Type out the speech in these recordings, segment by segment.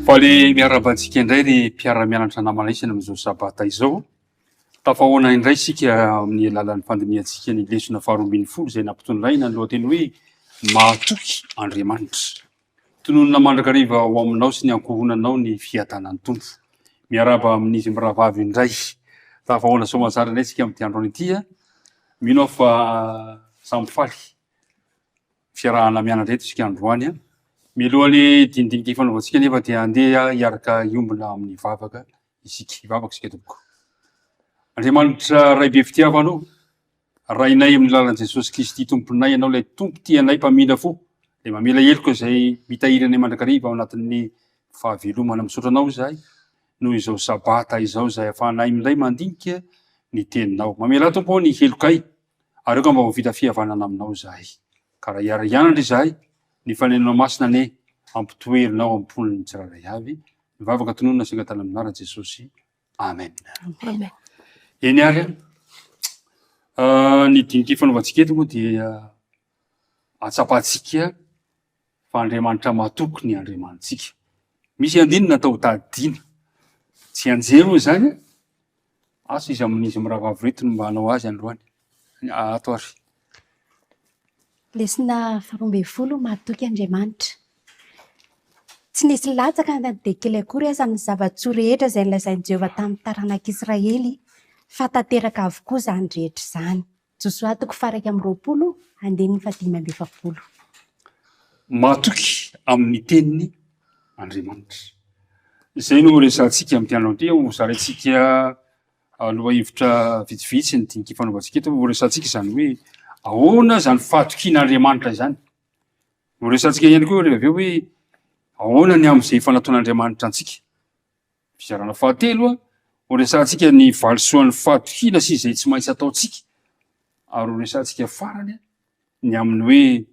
Fa le miarabantsika indray ny mpiara-mianatra namalaisana amin'izao sabata izao. Tafahoana indray sika amin'ny alalan'ny fandiniantsika ny lesona faharoambin'ny folo izay nampitondraina ny lohateny hoe mahatoky Andriamanitra. Tononona mandrakariva ao aminao sy ny ankohonanao ny fiadanan'ny tompo. Miaraba amin'izy miravavy indray. Tafahoana soamantsara indray sika amin'ity andro an'ity a. Mino aho fa samby faly fiarahana mianatra eto isika androany a. Mialohan'ny dindinika ifanaovantsika nefa dia andeha hiaraka hiombona amin'ny vavaka isika. Hivavaka isika tompoko. Andriamanitra ray be fitiavanao, rainay amin'ny lalan'i Jesosy Kristy tomponay, ianao ilay tompo tianay mpamindra fo. Ilay mamela heloka izay mitahirana mandrakariva ao anatin'ny fahavelomana misaotra anao izahay. Noho izao sabata izao izay ahafahanay mindray mandinika ny teninao. Mamela tompo ny helokay, ary eo ka mba ho vita fihavanana aminao izahay. Ka raha hiara-hianatra izahay, ny fanenona masina ne ampitoherinao ampon'ny ny tsirairay avy. Mivavaka tononona sika tany amin'ara Jesosy. Amen. Amen. Eny ary ny diniki fanaovantsika eto moa dia atsapatsika fa Andriamanitra mahatoky ny Andriamanitsika. Misy andinina natao tadiana. Tsy anjero izany asa izy amin'izy miravavy reto no mba hanao azy androany. Ato ary. Lesona faharoambin'ny folo mahatoky Andriamanitra. Tsy nisy latsaka dia kely akory aza ny zava-tsoa rehetra izay nolazain'i Jehovah tamin'ny taranak'Israely fa tanteraka avokoa izany rehetra izany. Josoa 4:20. Mahatoky amin'ny teniny Andriamanitra. Izay no resantsika amin'ny andro an'ity, ho zaraintsika aloha hevitra vitsivitsy ny diniki fanaovantsika eto, ho resantsika izany hoe ahoana izany fahatokian'Andriamanitra izany. Ho resantsika ihany koa rehefa avy eo hoe ahoana ny amin'izay fanataon'Andriamanitra antsika. Fizarana fahatelo ho resantsika ny valisoan'ny fahatokiana sy izay tsy maintsy ataontsika. Ary ho resantsika farany ny amin'ny hoe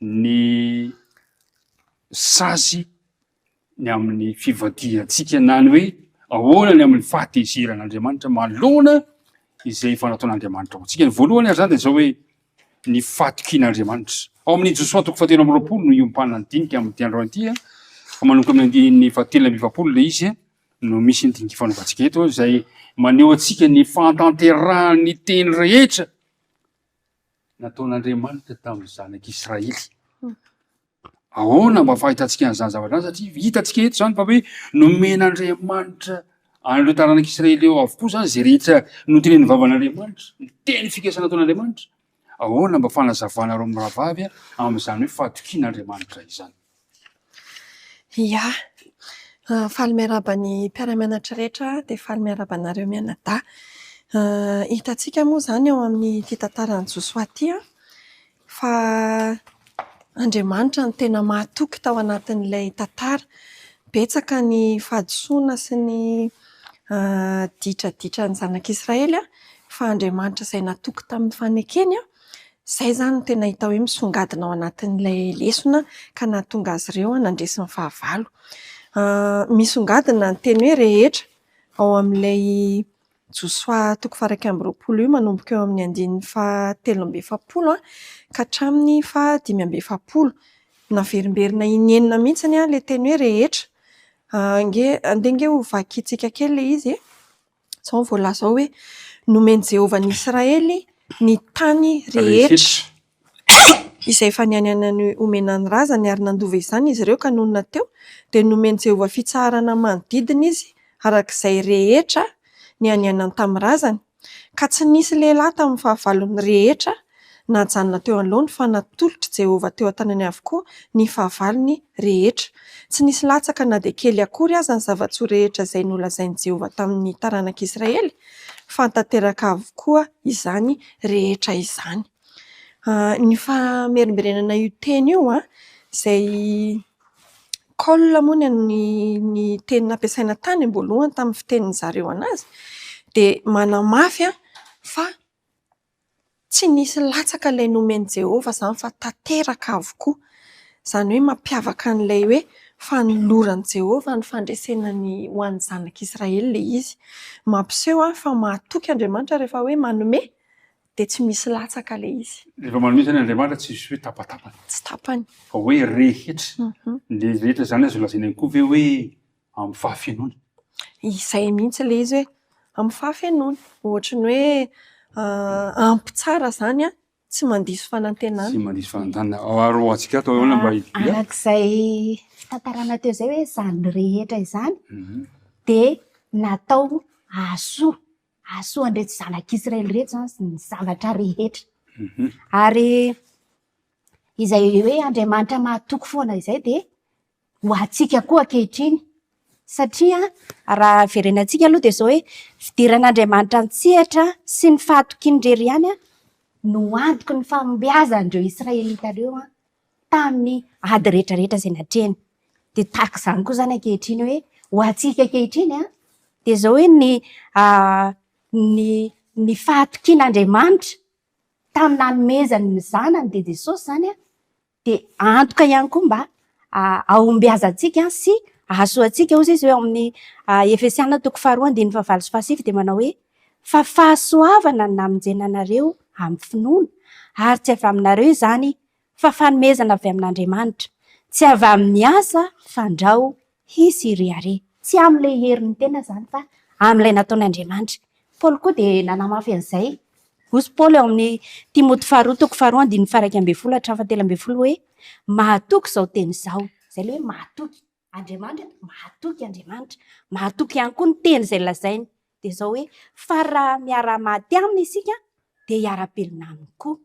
ny sasy ny amin'ny fivadiantsika na ny hoe ahoana ny amin'ny fahatezeran'Andriamanitra manoloana izay fanataon'Andriamanitra ao antsika. Ny voalohany ary zany dia izao hoe ny fahatokian'Andriamanitra. Ao amin'ny Josoa 4:20 no iompana ny dinika amin'ity andro an'ity a. Fa manomboka amin'ny 7:20 ilay izy a, no misy ny diniki fanaovantsika eto izay maneho antsika ny fahatanterahany teny rehetra nataon'Andriamanitra tamin'ny zanak'Israely. Ahoana mba fahitantsika an'izany zavatra izany satria hitantsika eto izany fa hoe nomen'Andriamanitra an'ireo taranak'Israely eo avokoa izany izay rehetra notenen'ny vavan'Andriamanitra, ny teny fikasana nataon'Andriamanitra. Ahoana mba fanazavana reo miravavy amin'izany hoe fahatokian'Andriamanitra izany. Ia, faly miaraba ny mpiara-mianatra rehetra dia faly miaraba anareo mianadahy. Hitantsika moa izany ao amin'ny ity tantaran'i Josoa ity fa Andriamanitra ny tena mahatoky tao anatin'ilay tantara. Betsaka ny fahadisoana sy ny ditraditra ny zanak'Israely fa Andriamanitra izay natoky tamin'ny fanekeny izay zany no tena hita hoe misongadina ao anatin'ilay lesona ka nahatonga azy ireo nandresy ny fahavalo. Misongadina ny teny hoe rehetra ao amin'ilay Josoa 4:20 manomboka eo amin'ny 7:20 ka hatramin'ny 5:20. Naverimberina inenina mihitsy ilay teny hoe rehetra. Andeha ho vakiantsika kely ilay izy. Izao voalaza hoe nomeny Jehovah ny Israely ny tany rehetra izay efa nianana omena ny razany ary nandova izany izy ireo ka nonina teo dia nomeny Jehovah fitsarana manodidina izy arak'izay rehetra ny anianany tamin'ny razany ka tsy nisy lehilahy tamin'ny fahavalony rehetra najanona teo anoloany fa natolotra Jehovah teo an-tanany avokoa ny fahavalony rehetra. Tsy nisy latsaka na dia kely akory aza ny zava-tsoa rehetra izay nolazain'i Jehovah tamin'ny taranak'Israely fa tanteraka avokoa izany rehetra izany. Ny famerimberenana io teny io izay Kaolina moa ny teny nampiasaina tany am-boalohany tamin'ny fitenin'ny zareo anazy dia manamafy fa tsy nisy latsaka ilay nomeny Jehovah izany fa tanteraka avokoa. Izany hoe mampiavaka an'ilay hoe fanoloran'i Jehovah ny fandresena ny ho an'ny zanak'Israely ilay izy. Mampiseho fa mahatoky Andriamanitra rehefa hoe manome dia tsy misy latsaka ilay izy. Rehefa manome izany Andriamanitra tsy misy hoe tapatapany. Tsy tapany. Fa hoe rehetra. Ny rehetra izany azo lazaina koa ve hoe amin'ny fahafenoana. Izay mihitsy le izy hoe amin'ny fahafenoana. Ohatra ny hoe ampy tsara zany a, tsy mandiso fanantenana. Sy mandisy fanantenana. Ary ho antsika atao ahoana mba hidia? Arak'izay tantarana teo izay hoe izany rehetra izany dia natao hahasoa an'ireto zanak'Israely reto izany sy ny zavatra rehetra. Ary izay hoe Andriamanitra mahatoky foana izay dia ho antsika koa ankehitriny. Satria raha verenantsika aloha dia izao hoe fidiran'Andriamanitra antsehatra sy ny fahatokian-drery ihany no antoky ny fahombiazan'ireo Israelitareo tamin'ny ady rehetrarehetra izay natreny. Dia tahaka izany koa izany ankehitriny hoe ho antsika ankehitriny dia izao hoe ny fahatokian'Andriamanitra tamin'ny nanomezany ny zanany dia Jesosy izany dia antoka ihany koa mba ahombiazantsika sy ahasoantsika. Hoy izy hoe amin'ny Efesiana 4:7 dia manao hoe fa fahasoavana no namonjena anareo amin'ny finoana ary tsy avy aminareo izany fa fanomezana avy amin'Andriamanitra, tsy avy amin'ny asa fandrao hisy ireare. Tsy amin'ilay herin'ny tena izany fa amin'ilay nataon'Andriamanitra. Paoly koa dia nanamafy an'izay. Hoy Paoly eo amin'ny Timoty 2:1-7 hoe mahatoky izao teny izao. Izay ilay hoe mahatoky Andriamanitra, mahatoky Andriamanitra, mahatoky ihany koa ny teny izay lazainy. Dia izao hoe fa raha miara-maty aminy isika dia hiara-pelona aminy koa.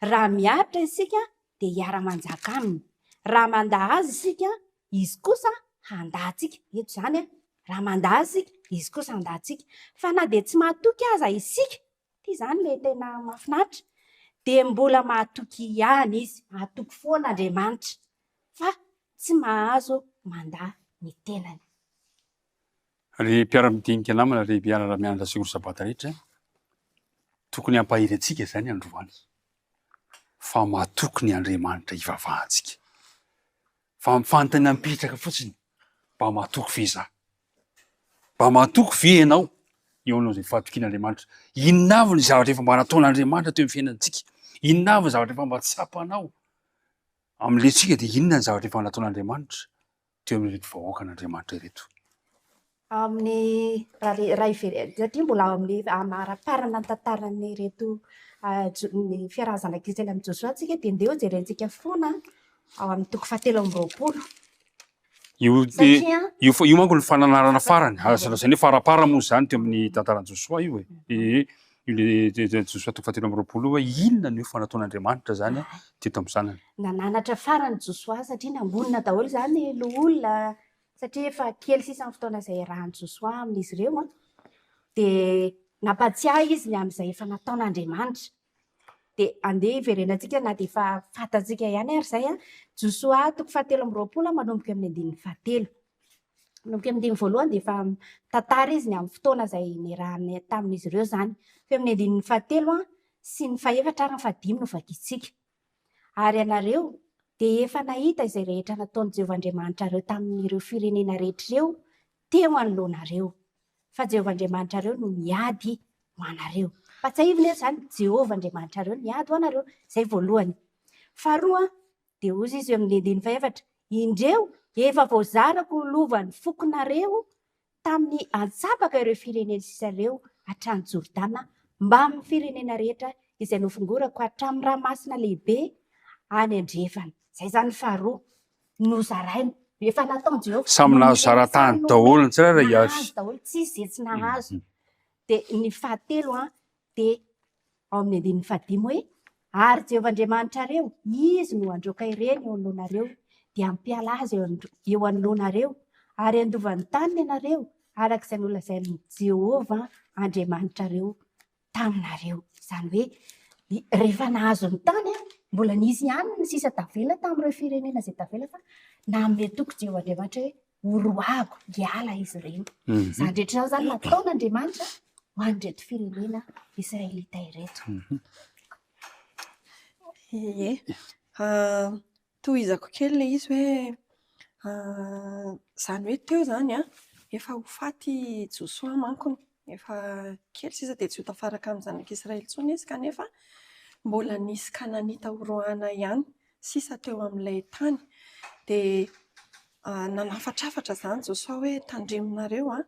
Raha miaritra isika dia hiara-manjaka aminy. Raha mandahazy isika, izy kosa handahantsika. Eto izany raha mandahazy isika, izy kosa handahantsika. Fa na dia tsy mahatoky aza isika, ity izany ilay tena mahafinaritra, dia mbola mahatoky ihany izy, mahatoky foana Andriamanitra fa tsy mahazo mandaha ny tenany. Ry mpiara-midinika namana, ry mpiara-mianatra sekoly sabata rehetra, tokony hampahiry antsika izany androany fa mahatoky ny Andriamanitra hivavahantsika. Fa mifantana mipetraka fotsiny mba mahatoky ve izaho? Mba mahatoky ve ianao eo anao izay fahatokian'Andriamanitra? Inona avy ny zavatra efa mba nataon'Andriamanitra teo amin'ny fiainantsika? Inona avy ny zavatra efa mba tsapanao amin'ilay tsika dia inona ny zavatra efa nataon'Andriamanitra teo amin'ireto vahoaka an'Andriamanitra ireto? Amin'ny satria mbola amin'ny amara-parana ny tantaran'ireto ny fiaraha-zanak'Israely amin'ny Josua tsika dia ndeha jerentsika foana ao amin'ny 7:20. Io manko ny fananarana farany. Zany hoe farapara moa izany teo amin'ny tantaran'i Josua io e. Josua 7:20 hoe inona ny efa nataon'Andriamanitra zany teto amin'ny zanany. Nananatra farany Josua satria nangonina daholo izany ny olona. Satria efa kely sisa ny fotoana izay rahan'i Josua amin'izy ireo dia nampatsiahy izy ny amin'izay efa nataon'Andriamanitra. Dia andeha hiverenantsika na dia efa fantatsika ihany ary izay Josua 7:20 manomboka amin'ny 1:7. Manomboka amin'ny 1:1 dia efa tantara izy ny amin'ny fotoana izay niarahany tamin'izy ireo izany. Fa amin'ny 1:7 sy ny 4 ary ny 5 no vakiantsika. Ary ianareo dia efa nahita izay rehetra nataon'i Jehovah Andriamanitra ireo tamin'ireo firenena rehetra ireo teo anoloanareo. Fa Jehovah Andriamanitra ireo no niady ho anareo. Patsahivina eto izany Jehovah Andriamanitra ireo niady ho anareo. Izay voalohany. Faharoa dia hoy izy amin'ny 1:4 indreo efa voazarako lovan'ny fokonareo tamin'ny antsapaka ireo firenena sisa ireo hatrany Jordana mba amin'ny firenena rehetra izay nofongorako hatramin'ny ranomasina lehibe any andrefana. Izay izany faharoa nozaraina efa nataony Jehovah. Samy nahazo zara-tany daholo ny tsirairay avy. Daholo tsisy tsy nahazo. Dia ny fahatelo dia ao amin'ny 1:5 hoe ary Jehovah Andriamanitra ireo izy no androaka ireny eo anoloanareo dia ampiala azy eo anoloanareo ary andovany tany ianareo arak'izay nolazainy Jehovah Andriamanitra ireo taminareo. Izany hoe rehefa nahazo ny tany mbola nisy ihany ny sisa tavela tamin'ireo firenena izay tavela fa nametoky Jehovah Andriamanitra hoe horoako hiala izy ireo. Izany rehetra izany nataon'Andriamanitra ho an'ireto firenena Israelita ireto. Ie. Tohizako kely ilay izy hoe izany hoe teo izany efa ho faty Josua mankony. Efa kely sisa dia tsy ho tafaraka amin'ny zanak'Israely intsony izy kanefa mbola nisy Kananita horohana ihany sisa teo amin'ilay tany. Dia nanafatrafatra zany Josoa hoe tandreminareo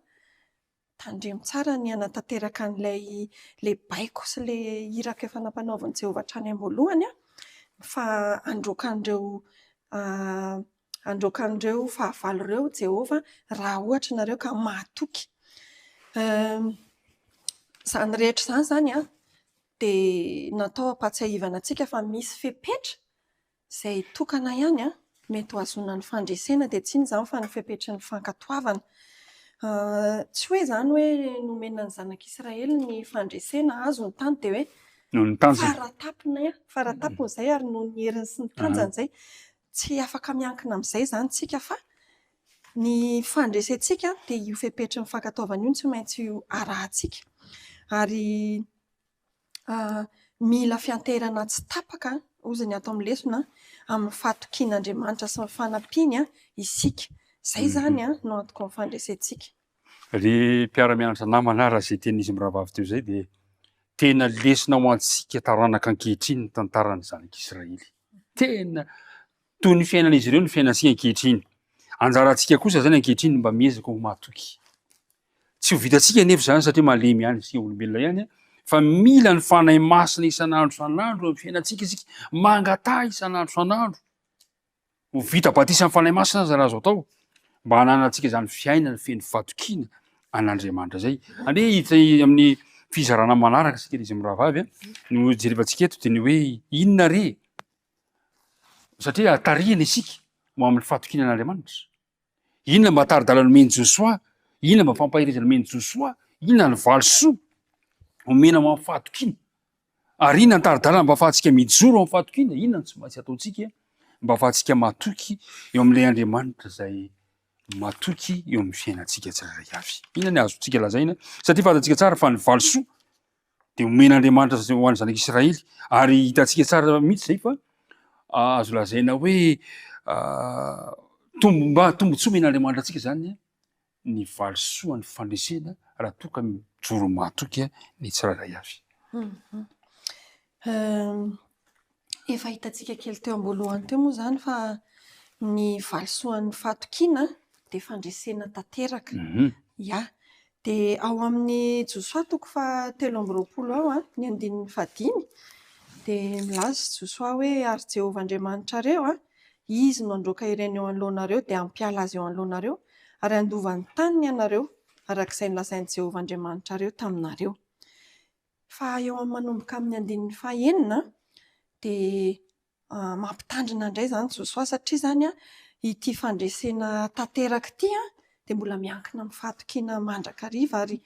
tandremo tsara ny hanatanteraka an'ilay le baiko sy le iraka efa nampanaovan'i Jehovah hatrany am-boalohany fa androkan'ireo fahavalo ireo Jehovah raha ohatra nareo ka mahatoky. Zany rehetra zany dia natao hampatsiahivana antsika fa misy fepetra izay tokana ihany mety ho azonan'ny fandresena dia tsy iny izany fa ny fepetra ny fankatoavana. Tsy hoe izany hoe nomenan'ny zanak'Israely ny fandresena azo ny tany dia hoe noho ny tanjona. faratapony izay ary noho ny heriny sy ny tanjany izay. Tsy afaka miankina amin'izay izany tsika fa ny fandresentsika dia io fepetra ny fankatoavana io tsy maintsy io arahantsika. Ary mila fianterana tsy tapaka hozy ny ato amin'ny lesona amin'ny fatokian'Andriamanitra sy ny fanampiany isika. Izay zany no antoko amin'ny fandresentsika. Ry mpiara-mianatra namana raha izay teny izy mirahavavy teo izay dia tena lesona ho antsika taranaka ankehitriny ny tantaran'ny zanak'Israely. Tena toy ny fiainan'izy ireo ny fiainantsika ankehitriny. Anjarantsika kosa zany ankehitriny mba miezaka ho matoky. Tsy ho vitantsika nefa zany satria malemy ihany isika olombelona ihany fa mila ny fanahy masina isan'andro isan'andro amin'ny fiainantsika isika mangatah isan'andro isan'andro. Ho vita batisa amin'ny fanahy masina aza raha azo atao mba hananantsika izany fiainana feno fatokiana an'Andriamanitra zay. Ande hita amin'ny fizarana manaraka isika izy mirahavavy no jerevantsika eto dia ny hoe inona re? Satria tarihana isika ho amin'ny fatokiana an'Andriamanitra. Inona mba taridalana nomeny Josoa? Inona mba fampahirizana nomeny Josoa? Inona ny valosoa omena ho amin'ny fatokiana? Ary inona ny taridalana mba ahafahantsika mijoro amin'ny fatokiana? Inona ny tsy maintsy ataontsika mba ahafahantsika matoky eo amin'ilay Andriamanitra izay matoky eo amin'ny fiainantsika tsirairay avy. Inona ny azontsika lazaina? Satria fantantsika tsara fa ny valosoa dia omen'Andriamanitra ho an'ny zanak'Israely ary hitantsika tsara mihitsy izay fa azo lazaina hoe tombotsoa omen'Andriamanitra antsika zany ny valosoa ny fandresena raha toa ka mijoro matoky ny tsirairay avy. Efa hitantsika kely teo am-boalohany teo moa zany fa ny valosoan'ny fatokiana dia fandresena tanteraka. Ya. Dia ao amin'ny Josoa 3:20 ao ny 15 dia milaza Josoa hoe ary Jehovah Andriamanitrareo izy no androaka ireny eo anoloanareo dia hampiala azy eo anoloanareo ary andovany taniny ianareo arak'izay nolazain'i Jehovah Andriamanitrareo taminareo. Fa eo amin'ny manomboka amin'ny 19 dia mampitandrina indray zany Josoa satria zany ity fandresena tanteraka ity dia mbola miankina amin'ny fatokiana mandrakariva ary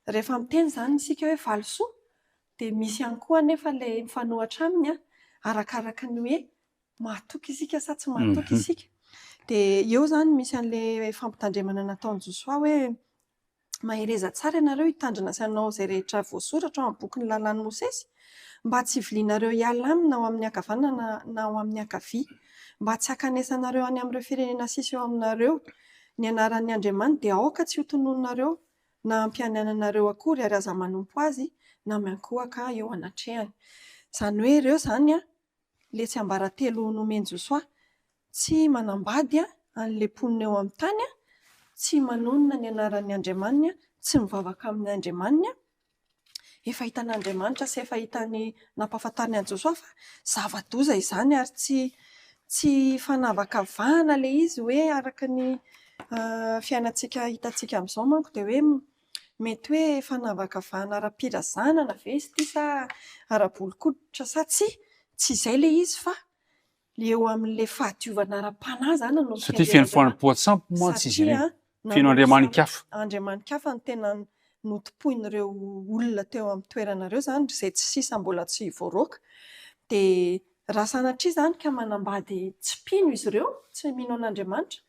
rehefa miteny zany isika hoe valosoa dia misy ihany koa anefa ilay mifanohitra aminy arakaraka ny hoe matoky isika sa tsy matoky isika. Dia eo zany misy an'ilay fampitandremana nataon'i Josoa hoe mahereza tsara ianareo hitandrina sy hanao izay rehetra voasoratra ao amin'ny boky ny lalàn'i Mosesy mba tsy hivilianareo hiala aminy ao amin'ny ankavanana na ao amin'ny ankavia, mba tsy hakanesanareo any amin'ireo firenena sisa eo aminareo ny anaran'ny Andriamanitra dia aoka tsy ho tonononareo na ampianananareo akory ary aza manompo azy na miankohaka eo anatrehany. Izany hoe ireo zany le tsy ambaratelo nomeny Josoa tsy manambady an'ilay mponina eo amin'ny tany tsy manonona ny anaran'ny Andriamanitra, tsy mivavaka amin'ny Andriamanitra. Efa hitan'Andriamanitra sy efa hitany nampahafantariny an'i Josoa fa zava-doza izany ary tsy fanavakavahana le izy hoe araka ny fiainantsika hitantsika amin'izao manko dia hoe mety hoe fanavakavahana ara-pirazana na ve izy ity sa ara-bolon-koditra sa tsy izay le izy fa eo amin'ilay fahadiovana ara-panahy zany no satria fiain'ny fohanam-pohatsampy moa tsy izy ireny. Fiainao Andriamanikafa. Andriamanikafa ny tena notopoin'ireo olona teo amin'ny toeranareo zany izay tsy sisa mbola tsy voaroaka. Dia raha sanatria zany ka manambady tsy mpino izy ireo, tsy mino an'Andriamanitra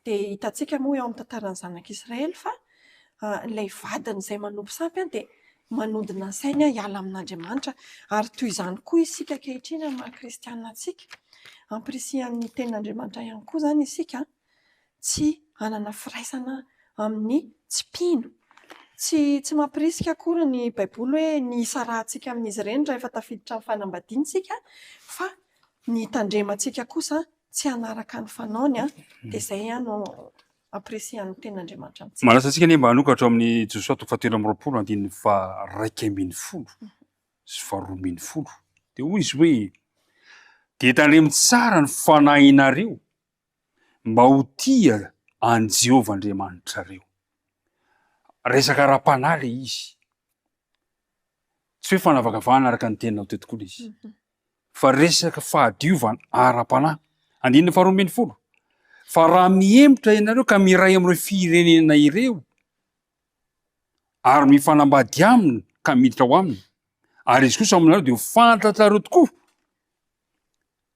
dia hitantsika moa eo amin'ny tantaran'ny zanak'Israely fa ilay vadiny izay manompo sampy dia manodina ny sainy hiala amin'Andriamanitra ary toy izany koa isika ankehitriny amin'ny maha-kristianina antsika. Ampirisihan'ny tenin'Andriamanitra ihany koa zany isika tsy hanana firaisana amin'ny tsy mpino. Tsy mampirisika akory ny Baiboly hoe ny isarahantsika amin'izy ireny rehefa tafiditra amin'ny fanambadiantsika fa ny tandremantsika kosa tsy hanaraka ny fanaony dia izay no apresian'ny ten'Andriamanitra amintsika. Malasa antsika ne mba hanokatra amin'ny Josoa 7:1 sy 12 dia hoy izy hoe dia tandremo tsara ny fanahinareo mba ho tia an Jehovah Andriamanitrareo. Resaka ara-panahy le izy, tsy hoe fanavakavahana araka ny tenanao teto koa le izy, fa resaka fahadiovana ara-panahy. 12 fa raha miemotra ianareo ka miray amin'ireo firenena ireo ary mifanambady aminy ka miditra ao aminy, ary izy kosa aminareo dia ho fantatrareo tokoa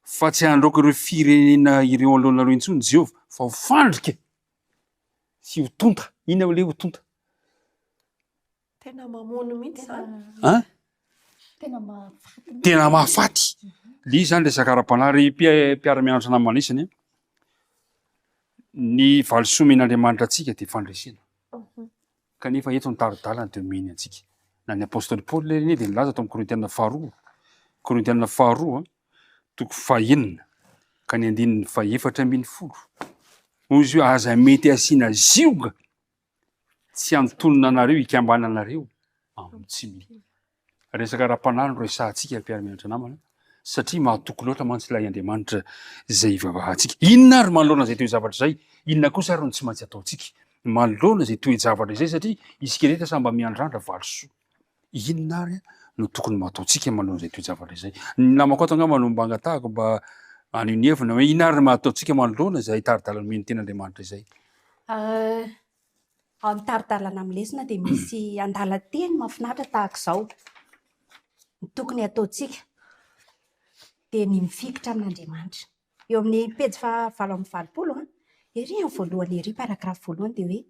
fa tsy handroaka ireo firenena ireo alohanareo intsony Jehovah, fa ho fandrika sy ho tonta. Inona le ho tonta? Tena mamono mihitsy izany. Tena mahafaty. Le izy zany resaka ara-panahy. Mpiara-mianatra namana isany ny valisomen'Andriamanitra antsika dia fandresena. Kanefa eto ny taridalana dia omeny antsika. Na ny apôstôly Paoly le dia nilaza tao amin'ny Korintianina 2 toko 9 ka ny 4:4. Hoy izy hoe aza mety asiana zioga tsy antonona anareo ikambana anareo amin'ny tsy mety. Resaka ara-panahy no resahantsika mpiara-mianatra namana, satria mahatoky loatra mantsy ilay Andriamanitra izay ivavahantsika. Inona ary manoloana izay toe-javatra izay? Inona kosa ary no tsy maintsy ataontsika manoloana izay toe-javatra izay? Satria isika rehetra samy miandrandra valisoa. Inona ary no tokony mataontsika manoloana izay toe-javatra izay? Ny namako ato angamba no mba angatahako mba aneho ny hevina hoe inona ary mataontsika manoloana izay taridalana omeny ten'Andriamanitra izay? Ao amin'ny taridalana amin'ny lesona dia misy andalan-teny mahafinaritra tahaka izao. Ny tokony ataontsika dia ny mifikitra amin'Andriamanitra. Eo amin'ny pejy 720 ery amin'ny voalohany ery paragrafy voalohany dia hoe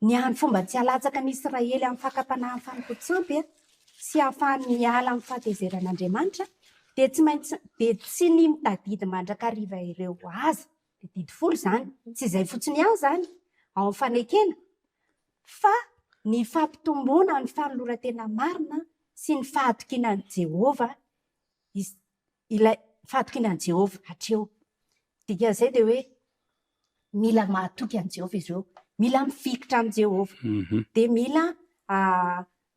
ny hany fomba tsy halatsaka ny Israely amin'ny fakapanahy fampotsampy sy ahafahany miala amin'ny fahatezeran'Andriamanitra dia tsy ny mitadidy mandrakariva ireo aza dia didy folo izany, tsy izay fotsiny ihany izany ao amin'ny fanekena, fa ny fampitomboana ny fanoloran-tena marina sy ny fahatokinan'i Jehovah, ilay fahatokinan'i Jehovah hatreo. Dikan'izay dia hoe mila mahatoky an'i Jehovah izy ireo, mila mifikitra amin'i Jehovah, dia mila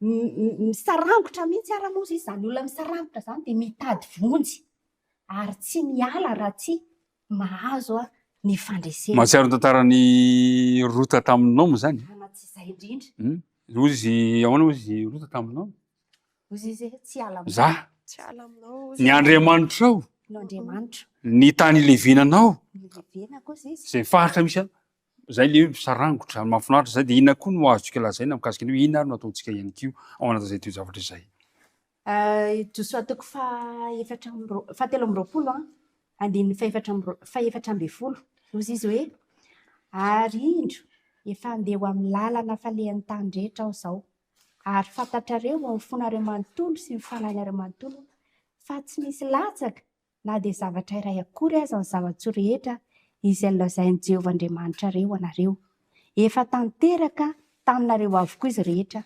misarangotra mihitsy ara-mozy izy. Zany olona misarangotra zany dia mitady vonjy ary tsy miala raha tsy mahazo ny fandresena. Mahatsiaro ny tantaran'ny Rota tamin'ny zany. Tsy izay indrindra. Ozy ahoana ozy Rota tamin'ny Ozy izy tsy ala aminao. Za Tsy ala aminao. ny Andriamanitra ao, No Andriamanitra. ny tany ilevenanao, Ilevena kosa izy. izay faritra misy zay le hoe misarangotra mahafinaritra zay. Dia inona koa no azontsika lazaina mikasika ny hoe inona ary no ataontsika ihany koa ao anatin'izay toe-javatra izay? Josoa toko 7:20 andininy 4:10. Ozy izy hoe ary indro efa andeha amin'ny lalana falehan'ny tany rehetra aho izao, ary fantatrareo amin'ny fonareo manontolo sy ny fanahinareo manontolo fa tsy misy latsaka na dia zavatra iray akory aza ny zava-tsoa rehetra izay lazain'i Jehovah Andriamanitrareo anareo. Efa tanteraka taminareo avokoa izy rehetra,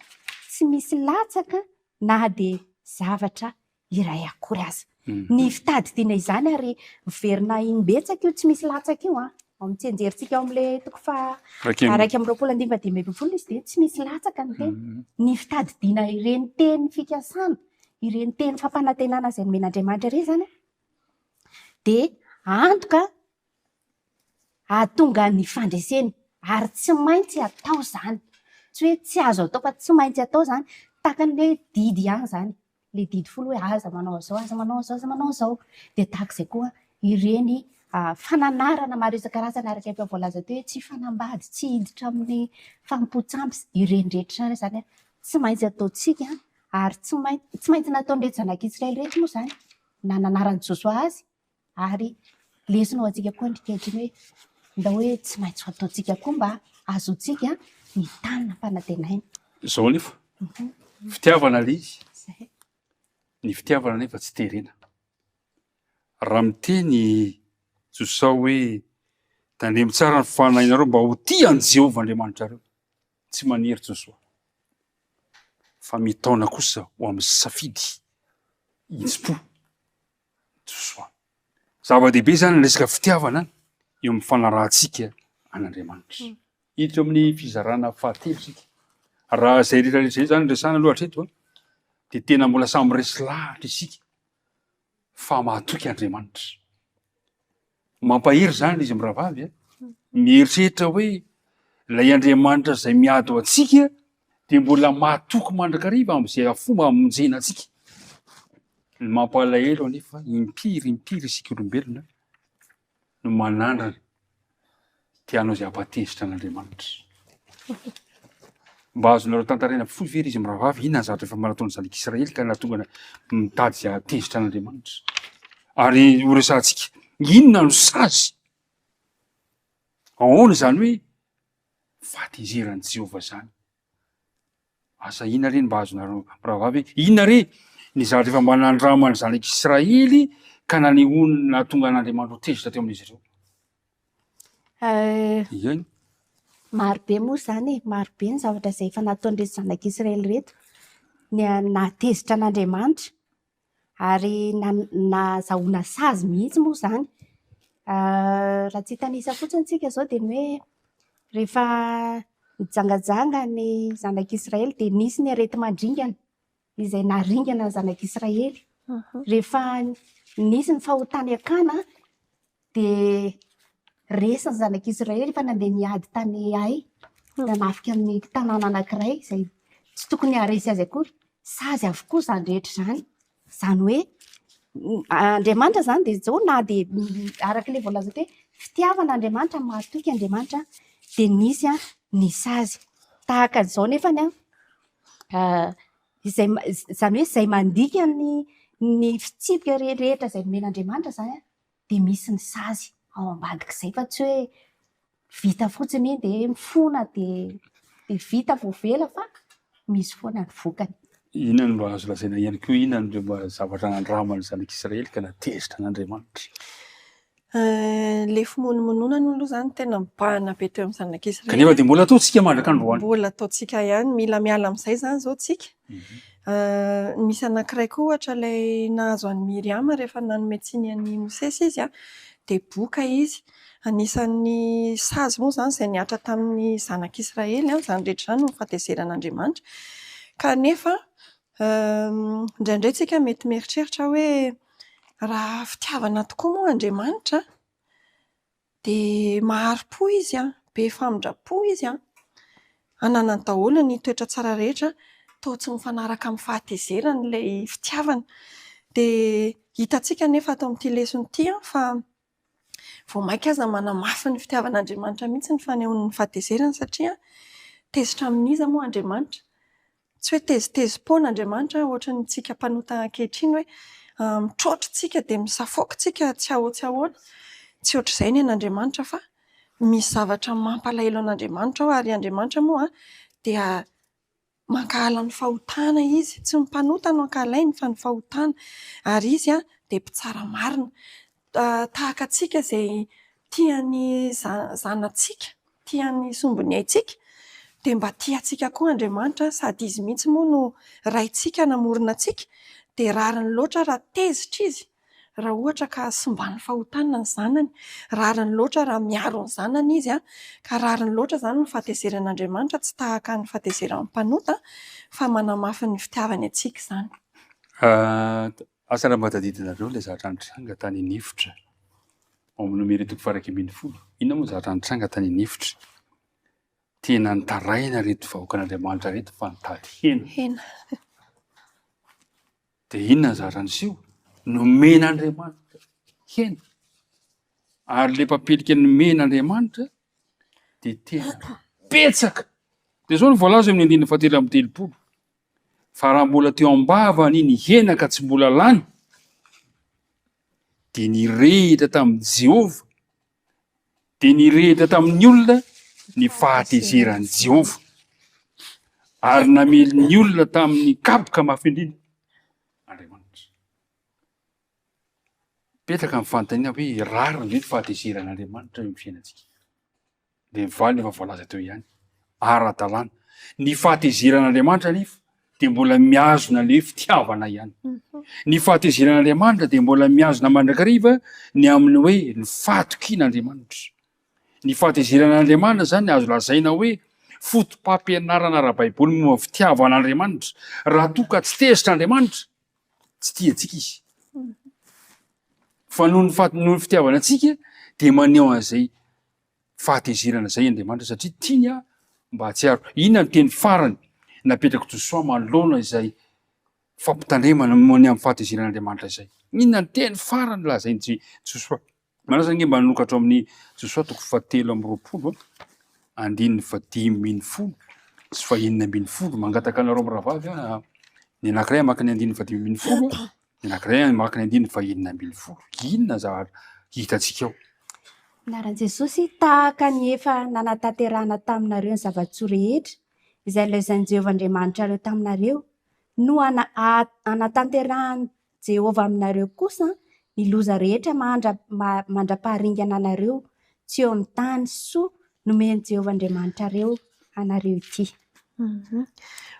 tsy misy latsaka na dia zavatra iray akory aza. Ny fitadidiana izany ary verina imbetsaka io tsy misy latsaka io amin'ny tsenjerintsika ao amin'ilay toko 2:20 izy dia tsy misy latsaka ny teny. Ny fitadidiana ireny teny fikasana, ireny teny fampanantenana izay nomen'Andriamanitra ireny zany dia antoka ahatonga ny fandreseny ary tsy maintsy atao izany. Tsy hoe tsy azo atao fa tsy maintsy atao izany, tahaka ny hoe didy ihany izany. Le didy folo hoe aza manao izao, aza manao izao, aza manao izao. Dia tahak'izay koa ireny fananarana maro isan-karazany araka efa voalaza teo hoe tsy fanambady, tsy hiditra amin'ny fampotsampy, ireny rehetra zany tsy maintsy ataontsika ary tsy maintsy nataon'ireto zanak'Israely rehetra moa izany na nanaran'i Josoa azy, ary lesona ho antsika koa ankehitriny hoe nda hoe tsy maintsy ho ataontsika koa mba ahazoantsika ny tanina mpanantenaina. Izao nefa fitiavana le izy, ny fitiavana nefa tsy terena. Raha miteny Josoa hoe tandremo tsara ny fanahinareo mba ho tia an'i Jehovah Andriamanitrareo, tsy manery Josoa fa mitaona kosa ho amin'ny safidy itspo Josoa. Zava-dehibe zany resaka fitiavana eo amin'ny fanarahantsika an'Andriamanitra. Hiditra amin'ny fizarana fahatelo sika. Raha zay rehetrarehetra zay zany resana aloha hatreto de tena mbola samy resy lahatra isika fa mahatoky Andriamanitra. Mampahery zany izy mirahavavy mieritreritra hoe ilay Andriamanitra zay miady antsika de mbola mahatoky mandrakariva am'izay fomba hamonjena antsika. Ny mampalahelo anefa impiry isika olombelona no manandrana te hanao zay hampatezitra an'Andriamanitra. Mba azonareo tantarena fohy very izy mirahavavy inona zavatra efa manataony zanak'Israely ka nahatonga mitady zay hatezitra an'Andriamanitra. Ary ho resantsika inona no sazy? Ahoana zany hoe fahatezeran'i Jehova zany? Asa inona re mba azonareo mirahavavy inona re ny zavatra efa manandramany zanak'Israely ka nanehoany nahatonga an'Andriamanitra ho tezitra teo amin'izy ireo? Iny Marobe moa zany marobe ny zavatra izay efa nataon'ireto zanak'Israely reto nahatezitra an'Andriamanitra ary nazahoana sazy mihitsy moa zany. Raha tsy hitanisa fotsiny tsika zao de ny hoe rehefa nijangajanga ny zanak'Israely de nisy ny arety mandringana izay naringana zanak'Israely. Rehefa nisy ny fahotany akana de resy ny zanak'Israely fa nandeha niady tany Ai nanafika amin'ny tanàna anankiray izay tsy tokony haharesy azy akory. Sazy avokoa zany rehetra zany. Zany hoe Andriamanitra zany de zao na de arak'ilay voalaza hoe fitiavan'Andriamanitra mahatoky Andriamanitra de nisy ny sazy. Tahaka zao nefany izay zany hoe izay mandika ny fitsipika rehetra izay nomen'Andriamanitra zany de misy ny sazy ao ambadik'izay fa tsy hoe vita fotsiny de mifona de vita voavela fa misy foana ny vokany. Inona no mba azo lazaina ihany koa inona no mba zavatra nandramany zanak'Israely ka natezitra an'Andriamanitra? Le fimonomononana aloha zany tena mibahana be teo amin'ny zanak'Israely. Kanefa de mbola ataontsika mandrak'androany. Mbola ataontsika ihany, mila miala amin'izay zany zao tsika. Misy anankiray koa ohatra ilay nahazo an'i Miriama rehefa nanome tsiny an'i Mosesy izy de boka izy. Anisan'ny sazy moa zany izay niatra tamin'ny zanak'Israely zany rehetra zany no fahatezeran'Andriamanitra. Kanefa indraindray tsika mety mieritreritra hoe raha fitiavana tokoa moa Andriamanitra de mahari-po izy be famindrapo izy ananany daholo ny toetra tsara rehetra toa tsy mifanaraka amin'ny fahatezerany ilay fitiavana. De hitantsika nefa ato amin'ity lesona ity fa vao mainka aza manamafy ny fitiavan'Andriamanitra mihitsy ny fanehoany ny fahatezerany satria tezitra amin'iza moa Andriamanitra. Tsy hoe tezitezim-pon'Andriamanitra ohatran'ny tsika mpanota ankehitriny hoe mitrotro tsika de misafoka tsika tsy ahoana. Tsy ohatr'izay ny an'Andriamanitra fa misy zavatra mampalahelo an'Andriamanitra ao ary Andriamanitra moa dia mankahala ny fahotana izy, tsy mpanota no ankahalainy fa ny fahotana ary izy de mpitsara marina. Tahaka atsika izay tiany zanantsika, tiany sombiny aintsika de mba tiantsika koa Andriamanitra sady izy mihitsy moa no raintsika namorona antsika de rariny loatra raha tezitra izy. Raha ohatra ka sombany fahotana ny zanany, rariny loatra raha miaro ny zanany izy ka rariny loatra zany ny fahatezeran'Andriamanitra tsy tahaka ny fahatezeran'ny mpanota fa manamafy ny fitiavany antsika zany. Asa raha mba tadidinareo ilay zavatra nitranga tany Nifitra ao amin'ny nomera 120. Inona moa zavatra nitranga tany Nifitra? Tena nitaraina reto vahoakan'Andriamanitra reto fa nitady hena. De inona ny zavatra niseho? Nomen'Andriamanitra hena. Ary le papelika nomen'Andriamanitra de tena betsaka. De zao no voalaza amin'ny 9:30. Fa raha mbola teo ambavany iny hena ka tsy mbola lany de nirehitra tamin'i Jehova de nirehitra tamin'ny olona ny fahatezeran'i Jehova ary namely ny olona tamin'ny kapoka mafy indrindra Andriamanitra. Petraka amin'ny fanontaniana hoe rariny ve ny fahatezeran'Andriamanitra eo amin'ny fiainantsika? De mivaly efa voalaza teo ihany. Ara-dalàna. Ny fahatezeran'Andriamanitra anefa de mbola miazona le fitiavana ihany. ny fahateziran'Andriamanitra dia mbola miazona mandrakariva ny amin'ny hoe ny fahatokian'Andriamanitra. Ny fahateziran'Andriamanitra zany azo lazaina hoe fotom-pampianarana ara-baiboly momba fitiavan'Andriamanitra. Raha toa ka tsy tezitr'Andriamanitra, tsy tia antsika izy. Fa noho ny fitiavana antsika dia maneho an'izay fahatezirana zay Andriamanitra satria tiany mba hatsiaro. Inona ny teny farany napetraka Josoa manoloana izay fampitandremana ny amin'ny fahateziran'Andriamanitra izay. Inona ny teny farany lazainy Josoa. Manasa nge mba nanokatra amin'ny Josoa 3:20 andininy 5:10 sy 5:10 mangataka anareo miravavy ny anankiray maka ny andininy 5:10 ny anankiray maka ny andininy 5:20. Inona zavatra hitantsika ao? Anaran'i Jesosy tahaka ny efa nanatanterahana taminareo ny zava-tsoa rehetra izay lazain'i Jehovah Andriamanitra reo taminareo no anatanterahany Jehovah aminareo kosa ny loza rehetra mandra-paharingana anareo tsy eo amin'ny tany soa nomeny Jehovah Andriamanitra reo anareo ity.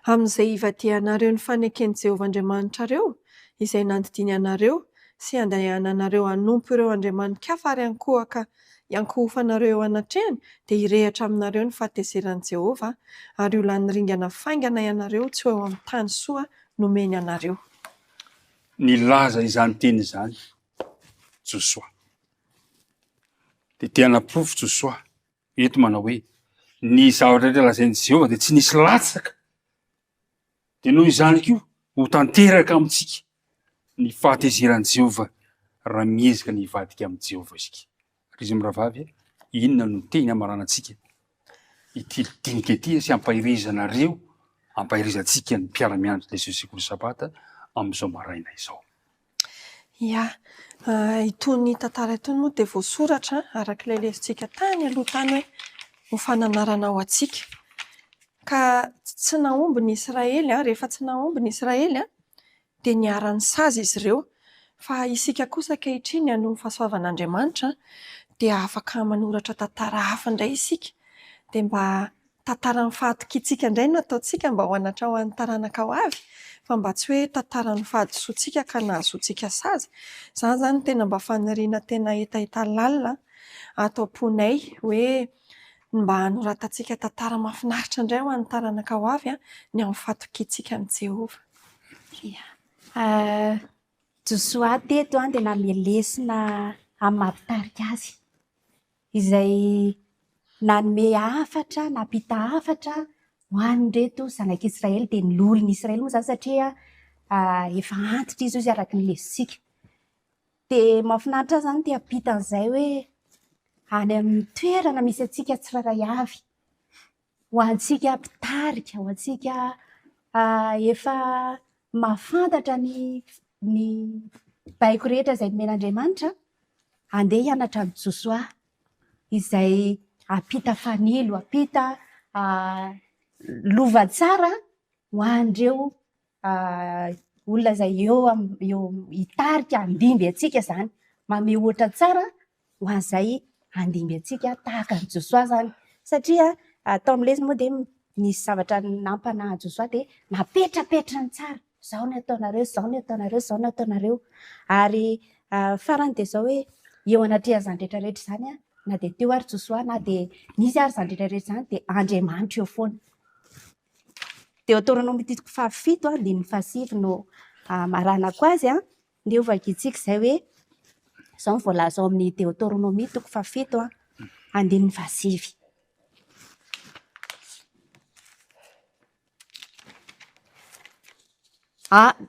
Amin'izay ivadianareo ny fanekeny Jehovah Andriamanitra reo izay nandidiny anareo sy andahananareo hanompo ireo andriamanika hafa ary ankohaka iankohofanareo eo anatrehany dia hirehatra aminareo ny fahatezeran'i Jehovah ary ho lany ringana faingana ianareo tsy eo amin'ny tany soa nomeny anareo. Ny laza izany teny izany Josoa. Dia tena profo Josoa eto manao hoe ny zavatra rehetra lazain'i Jehovah dia tsy nisy latsaka. Dia noho izany koa ho tanteraka amintsika ny fahatezeran'i Jehovah raha miezaka ny hivadika amin'i Jehovah isika. Izy miravavy, inona no teny amaranantsika ity dinika ity sy ampahirizanareo, ampahirizantsika ny mpiara-mianatra ilay sekoly sabata amin'izao maraina izao. Ia, itony tantara itony moa dia voasoratra arak'ilay lesintsika tany aloha tany hoe ho fananarana ao antsika. Ka tsy naomby ny Israely, rehefa tsy naomby ny Israely dia niara-ny sazy izy ireo. Fa isika kosa ankehitriny noho ny fahasoavan'Andriamanitra dia afaka manoratra tantara hafa indray isika. Dia mba tantaran'ny fahatokiantsika indray no ataontsika mba ho anatra ho an'ny taranaka ho avy. Fa mba tsy hoe tantaran'ny fahadisoantsika ka nahazoantsika sazy. Izany zany tena mba faniriana tena hetaheta lalina ato am-ponay hoe mba hanoratantsika tantara mahafinaritra indray ho an'ny taranaka ho avy ny amin'ny fahatokiantsika amin'i Jehovah. Josoa teto dia nanome lesona amin'ny mampitarika azy izay nanome hafatra, nampita hafatra ho an'ireto zanak'Israely dia ny lolon'ny Israely moa zany satria efa antitra izy araka ny lesitsika. Dia mahafinaritra zany dia ampita an'izay hoe any amin'ny toerana misy antsika tsirairay avy ho antsika mpitarika, ho antsika efa mahafantatra ny baiko rehetra izay nomen'Andriamanitra, andeha hianatra amin'ny Josoa izay ampita fanilo, ampita lova tsara ho an'ireo olona izay eo hitarika handimby antsika zany. Manome ohatra tsara ho an'izay handimby antsika tahaka ny Josoa zany. Satria atao amin'ny lesona moa dia nisy zavatra nampana Josoa dia napetrapetrany tsara. Zao ny ataonareo, zao ny ataonareo, zao ny ataonareo. Ary farany dia zao hoe eo anatrehany izany rehetra izany na dia teo ary Josoa na dia nisy ary izany rehetra izany dia Andriamanitra eo foana. Deutéronome 7:7 andininy 7 no maranako azy dia ho vakiantsika izay hoe izao ny voalaza ao amin'ny Deutéronome 7 andininy 7.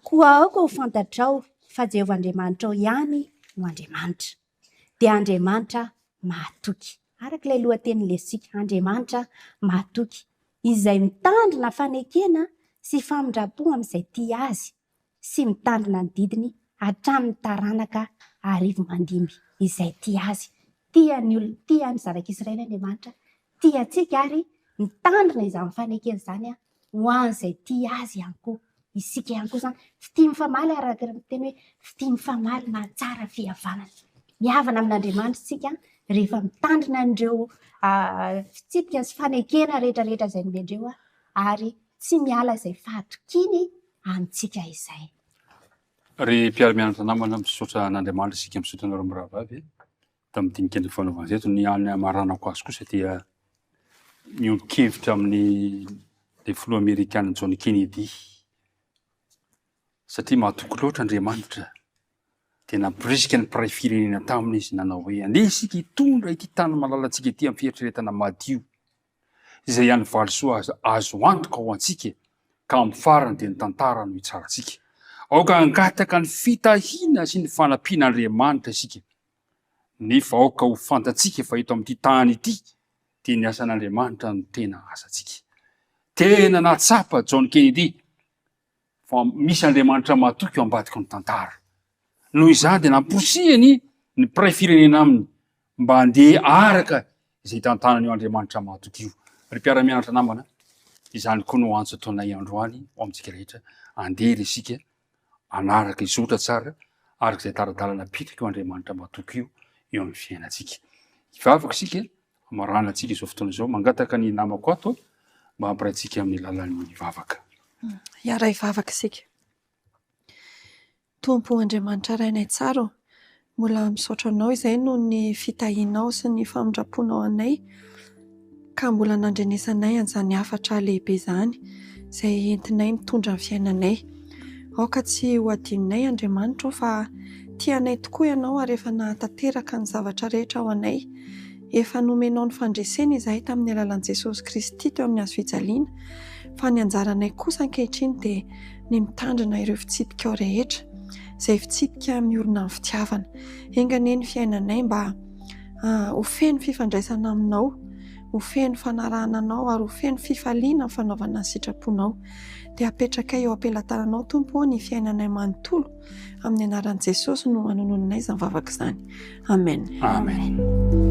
Koa aoka ho fantatrao fa Jehovah Andriamanitra ao ihany no Andriamanitra. Dia Andriamanitra mahatoky. Arak'ilay lohateny lesitsika, Andriamanitra mahatoky. Izay mitandrina fanekena sy famindrapo amin'izay tia azy sy mitandrina ny didiny hatramin'ny taranaka arivo mandimby izay tia azy. Tian'ny olona, tian'ny zanak'Israely Andriamanitra, tiantsika ary mitandrina izany fanekena izany ho an'izay tia azy ihany koa. Isika ihany koa zany tsy tia mifamaly araka ny teny hoe tsy tia mifamaly na tsara fihavanana. Mihavana amin'Andriamanitra isika rehefa mitandrina an'ireo fitsipika sy fanekena rehetrarehetra izay nomendreo ary tsy miala izay fahatokiany amintsika izay. Ry mpiara-mianatra namana misaotra an'Andriamanitra isika misaotra anareo mirahavavy tamin'ny dinikendry fanaovana zeto ny any amaranako azy kosa dia nion-kevitra amin'ny le filoha Amerikana John Kennedy satria mahatoky loatra Andriamanitra dia nampirisika ny mpiray firenena taminy izy nanao hoe andeha isika hitondra ity tany malalantsika ity amin'ny fieritreretana madio izay ihany valisoa azo antoka ho antsika ka amin'ny farany dia ny tantara no hitsarantsika. Aoka angataka ny fitahiana sy ny fanampian'Andriamanitra isika. Nefa aoka ho fantatsika fa eto amin'ity tany ity dia ny asan'Andriamanitra no tena asantsika. Tena natsapa John Kennedy fa misy Andriamanitra matoky eo ambadika ny tantara. Noho izany dia namposihany ny mpiray firenena aminy mba handeha araka izay tantanany eo Andriamanitra matoky io. Ry mpiara-mianatra namana, izany koa no antso ataonay androany ho amintsika rehetra, andeha isika anaraka izotra tsara araka izay tara-dalana pitrika eo Andriamanitra matoky eo amin'ny fiainantsika. Hivavaka isika, hamarana antsika izao fotoana izao, mangataka ny namako ato mba hampiray antsika amin'ny lalan'ny vavaka. Hiara hivavaka isika. Tompo Andriamanitra rainay tsara, mbola misaotra anao izay no ny fitahianao sy ny famindraponao anay ka mbola nandrenesanay an'izany hafatra lehibe izany izay entinay mitondra ny fiainanay. Aoka tsy ho adinonay Andriamanitra fa tianay tokoa ianao ary efa nahatanteraka ny zavatra rehetra ao anay. Efa nomenao ny fandresena izahay tamin'ny alalan'i Jesosy Kristy teo amin'ny hazofijaliana, fa ny anjaranay kosa ankehitriny dia ny mitandrina ireo fitsidika ao rehetra izay fitsidika miorina amin'ny fitiavana. Engane ny fiainanay mba ho feno fifandraisana aminao, ho feno fanarahana anao ary ho feno fifaliana amin'ny fanaovana ny sitraponao. Dia apetraka eo ampelantananao Tompo ny fiainanay manontolo amin'ny anaran'i Jesosy no anononinay izany vavaka izany. Amen. Amen.